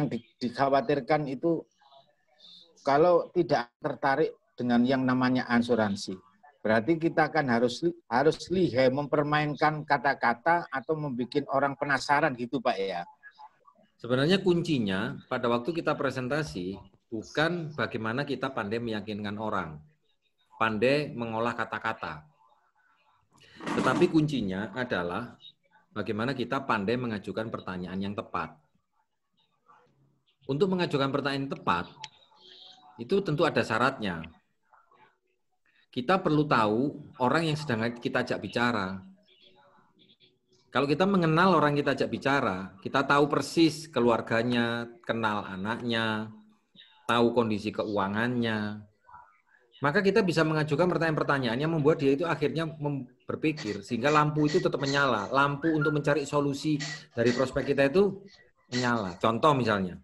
yang dikhawatirkan itu kalau tidak tertarik dengan yang namanya asuransi. Berarti kita kan harus lihai mempermainkan kata-kata atau membuat orang penasaran gitu Pak ya. Sebenarnya kuncinya pada waktu kita presentasi bukan bagaimana kita pandai meyakinkan orang, pandai mengolah kata-kata. Tetapi kuncinya adalah bagaimana kita pandai mengajukan pertanyaan yang tepat. Untuk mengajukan pertanyaan yang tepat, itu tentu ada syaratnya. Kita perlu tahu orang yang sedang kita ajak bicara. Kalau kita mengenal orang yang kita ajak bicara, kita tahu persis keluarganya, kenal anaknya, tahu kondisi keuangannya, maka kita bisa mengajukan pertanyaan-pertanyaan yang membuat dia itu akhirnya berpikir, sehingga lampu itu tetap menyala. Lampu untuk mencari solusi dari prospek kita itu menyala. Contoh misalnya,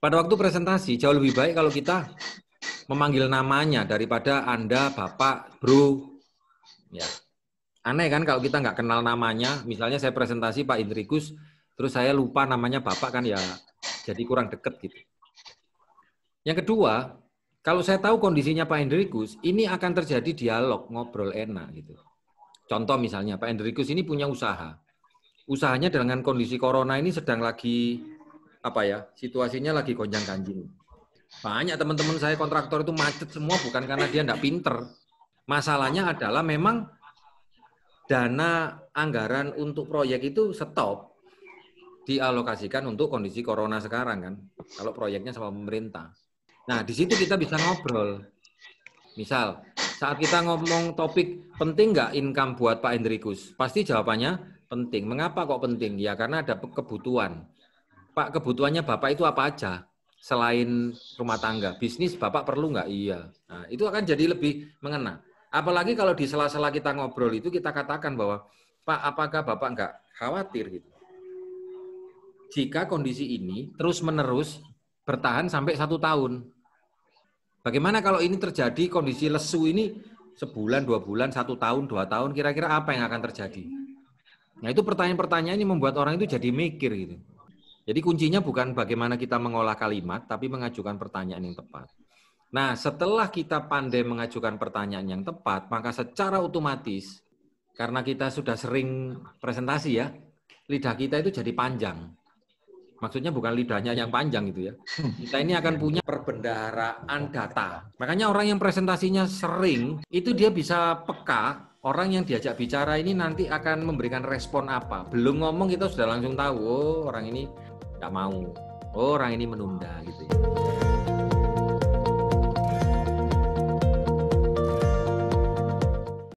pada waktu presentasi jauh lebih baik kalau kita memanggil namanya daripada Anda, Bapak, Bro. Ya. Aneh kan kalau kita nggak kenal namanya, misalnya saya presentasi Pak Hendrikus, terus saya lupa namanya Bapak kan ya jadi kurang deket gitu. Yang kedua, kalau saya tahu kondisinya Pak Hendrikus, ini akan terjadi dialog, ngobrol enak gitu. Contoh misalnya Pak Hendrikus ini punya usaha. Usahanya dengan kondisi corona ini sedang lagi situasinya lagi gonjang-ganjing. Banyak teman-teman saya kontraktor itu macet semua bukan karena dia nggak pinter. Masalahnya adalah memang dana anggaran untuk proyek itu stop, dialokasikan untuk kondisi corona sekarang kan, kalau proyeknya sama pemerintah. Nah, di situ kita bisa ngobrol. Misal, saat kita ngomong topik penting nggak income buat Pak Hendrikus, pasti jawabannya penting. Mengapa kok penting? Ya karena ada kebutuhan. Pak, kebutuhannya Bapak itu apa aja? Selain rumah tangga, bisnis Bapak perlu nggak? Iya. Nah, itu akan jadi lebih mengena. Apalagi kalau di sela-sela kita ngobrol itu kita katakan bahwa, Pak, apakah Bapak nggak khawatir gitu? Jika kondisi ini terus-menerus bertahan sampai 1 tahun. Bagaimana kalau ini terjadi kondisi lesu ini sebulan, 2 bulan, 1 tahun, 2 tahun, kira-kira apa yang akan terjadi? Nah itu pertanyaan-pertanyaan ini membuat orang itu jadi mikir gitu. Jadi kuncinya bukan bagaimana kita mengolah kalimat, tapi mengajukan pertanyaan yang tepat. Nah, setelah kita pandai mengajukan pertanyaan yang tepat, maka secara otomatis, karena kita sudah sering presentasi ya, lidah kita itu jadi panjang. Maksudnya bukan lidahnya yang panjang gitu ya. Kita ini akan punya perbendaharaan data. Makanya orang yang presentasinya sering, itu dia bisa peka, orang yang diajak bicara ini nanti akan memberikan respon apa. Belum ngomong kita sudah langsung tahu, oh orang ini nggak mau, oh orang ini menunda gitu ya.